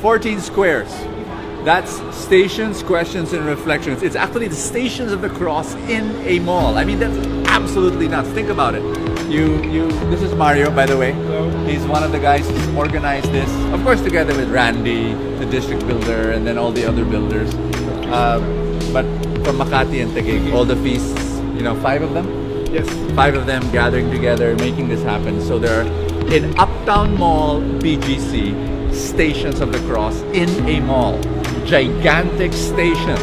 14 squares. That's stations, questions, and reflections. It's actually the Stations of the Cross in a mall. I mean, that's absolutely nuts. Think about it. This is Mario, by the way. Hello. He's one of the guys who's organized this, of course, together with Randy, the district builder, and then all the other builders. But from Makati and Taguig, all the feasts, 5 of them? Yes. 5 of them gathering together, making this happen. So there are, in Uptown Mall, BGC, Stations of the Cross in a mall. Gigantic stations.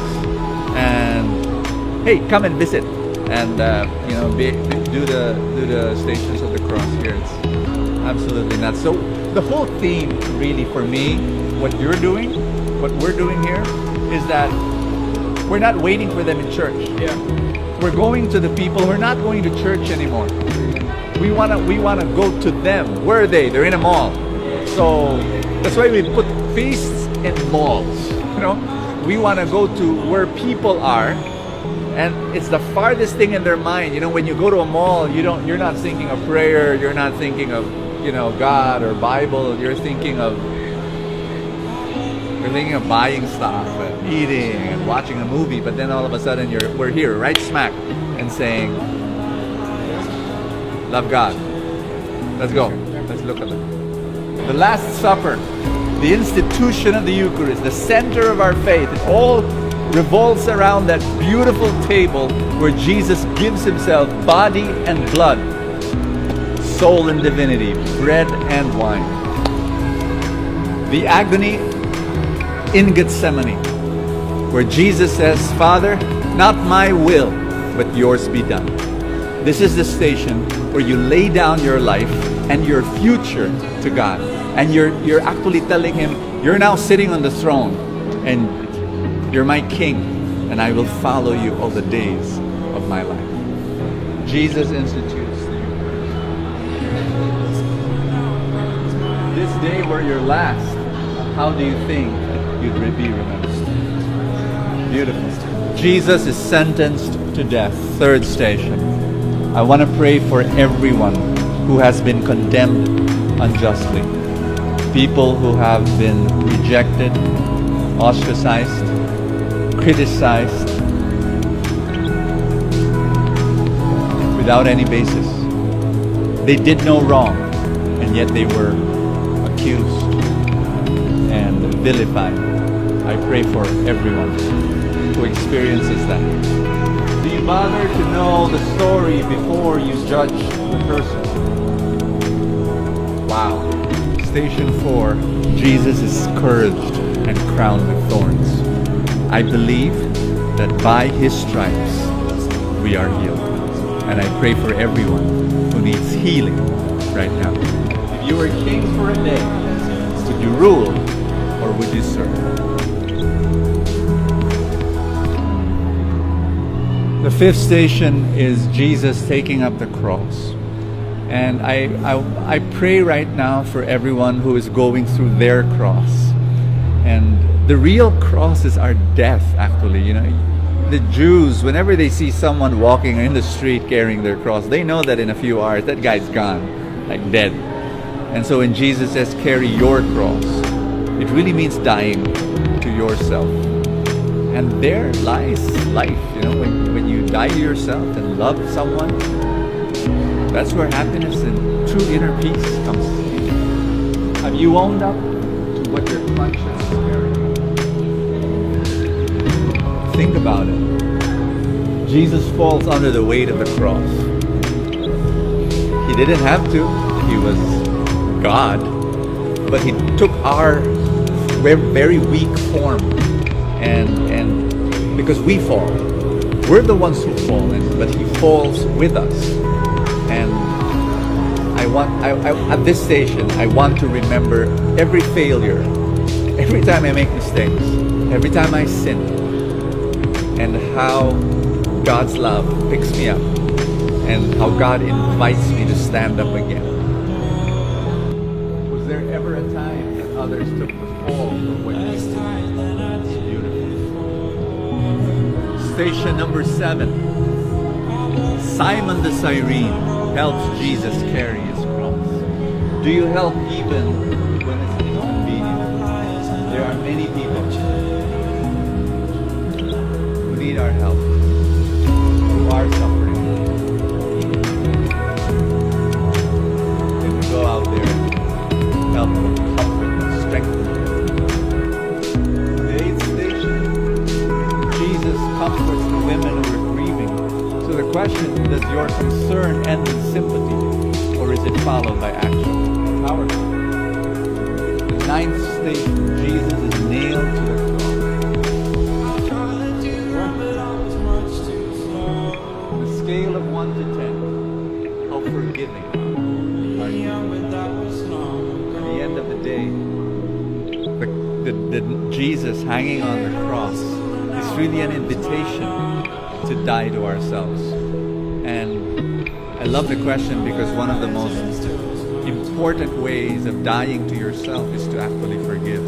And hey, come and visit. And do the Stations of the Cross here. It's absolutely nuts. So the whole theme, really, for me, what you're doing, what we're doing here, is that we're not waiting for them in church. Yeah. We're going to the people who are not going to church anymore. We wanna go to them. Where are they? They're in a mall. So that's why we put feasts in malls. We wanna go to where people are, and it's the farthest thing in their mind. When you go to a mall, you're not thinking of prayer. You're not thinking of God or Bible. You're thinking of buying stuff and eating and watching a movie, but then all of a sudden we're here right smack and saying, love God. Let's go. Let's look at it. The Last Supper, the institution of the Eucharist, the center of our faith. It all revolves around that beautiful table where Jesus gives himself body and blood, soul and divinity, bread and wine. The agony in Gethsemane, where Jesus says, Father, not my will, but yours be done. This is the station where you lay down your life and your future to God. And you're actually telling him, you're now sitting on the throne, and you're my king, and I will follow you all the days of my life. Jesus institutes this day where you're last. How do you think you'd be remembered? Beautiful. Jesus is sentenced to death. Third station. I want to pray for everyone who has been condemned unjustly. People who have been rejected, ostracized, criticized without any basis. They did no wrong, and yet they were accused and vilified. I pray for everyone who experiences that. Do you bother to know the story before you judge the person? Wow. Station 4, Jesus is scourged and crowned with thorns. I believe that by his stripes we are healed. And I pray for everyone who needs healing right now. If you were king for a day, would you rule or would you serve? The 5th station is Jesus taking up the cross. And I pray right now for everyone who is going through their cross. And the real cross is our death, actually. The Jews, whenever they see someone walking in the street carrying their cross, they know that in a few hours, that guy's gone, like dead. And so when Jesus says, carry your cross, it really means dying to yourself. And there lies life. When you die to yourself and love someone, that's where happiness and true inner peace comes. Have you owned up to what your conscience is carrying? Think about it. Jesus falls under the weight of the cross. He didn't have to. He was God. But he took our very weak form. And because we fall. We're the ones who fall, but he falls with us. And at this station, I want to remember every failure, every time I make mistakes, every time I sin, and how God's love picks me up, and how God invites me to stand up again. Was there ever a time that others took the fall for what you did? It's beautiful. Station number 7. Simon the Cyrene helps Jesus carry his cross. Do you help even when it's inconvenient? there are many people who need our help, who are suffering. And we go out there and help them, comfort them, strengthen them. The 8th station, Jesus comforts the women who are grieving. So the question, does your concern end in sympathy, or is it followed by action? Powerful. The 9th station, Jesus is nailed to the cross. On a scale of 1 to 10, how forgiving are you? At the end of the day, the Jesus hanging on the cross is really an invitation to die to ourselves. And I love the question because one of the most important ways of dying to yourself is to actually forgive.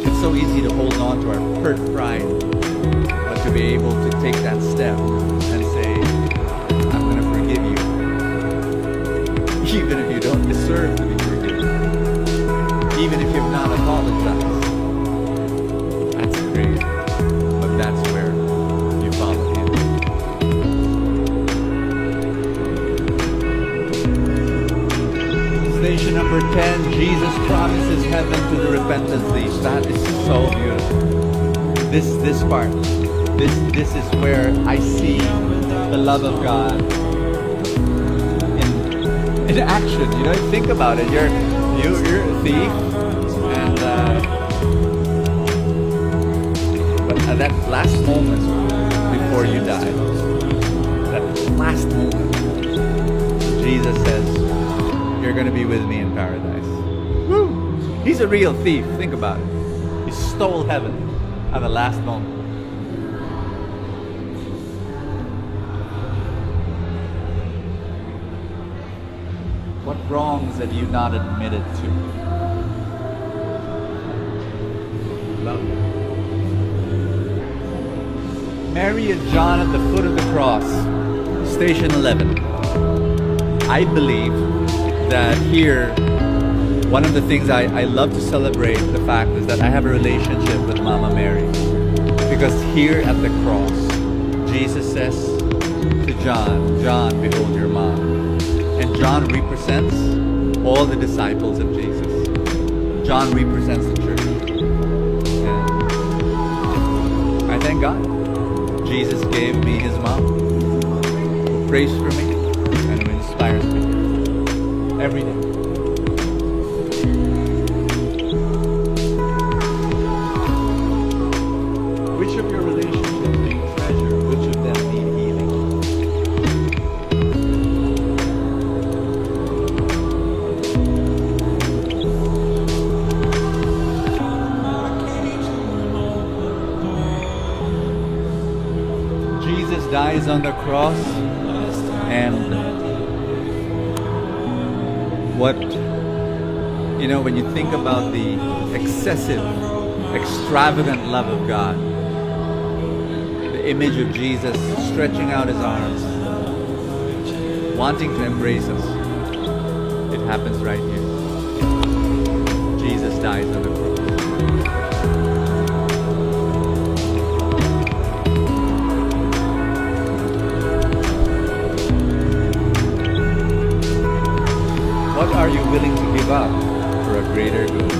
It's so easy to hold on to our hurt pride, but to be able to take that step and say, I'm going to forgive you, even if you don't deserve to be forgiven, even if you've not apologized. That's great, but that's where you follow Him. Station number 10, Jesus promises heaven to the repentant thief. That is so beautiful. This part, this is where I see the love of God in action. You know, think about it. You're a thief, and but at that last moment before you die, that last moment, Jesus says, you're going to be with me in paradise. Woo! He's a real thief. Think about it. He stole heaven at the last moment. What wrongs have you not admitted to? Love you. Mary and John at the foot of the cross. Station 11. I believe that here, one of the things I love to celebrate the fact is that I have a relationship with Mama Mary. Because here at the cross, Jesus says to John, John, behold your mom. And John represents all the disciples of Jesus. John represents the church. And I thank God. Jesus gave me his mom, who prays for me and who inspires me every day. Which of your relationships do you treasure? Which of them need healing? Jesus dies on the cross, and when you think about the excessive, extravagant love of God, the image of Jesus stretching out his arms, wanting to embrace us, it happens right here. Jesus dies on the cross. What are you willing to give up for a greater good?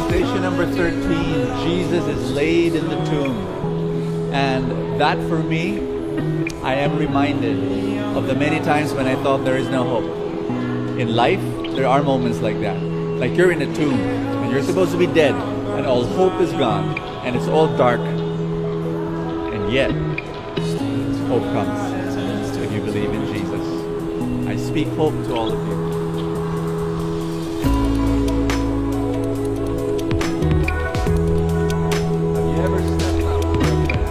Station number 13, Jesus is laid in the tomb. And that for me, I am reminded of the many times when I thought there is no hope. In life, there are moments like that. Like you're in a tomb and you're supposed to be dead, and all hope is gone, and it's all dark. And yet, hope comes if you believe in Jesus. I speak hope to all of you. Have you ever stepped out for a friend?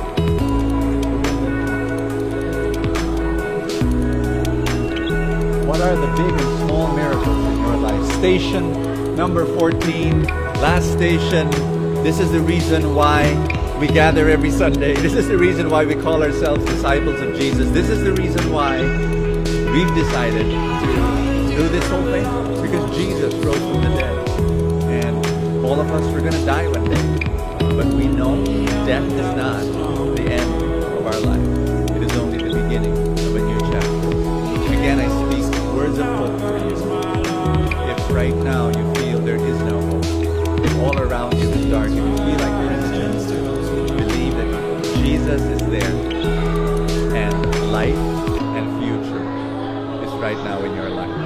What are the big and small miracles in your life? Station number 14. Last station. This is the reason why we gather every Sunday. This is the reason why we call ourselves disciples of Jesus. This is the reason why we've decided to do this whole thing, because Jesus rose from the dead. And all of us, we're going to die one day. But we know death is not the end of our life. It is only the beginning of a new chapter. Again, I speak words of hope for you. If right now you feel there is no hope, if all around you is dark, if you feel like there is no, believe that Jesus is there, and life and future is right now in your life.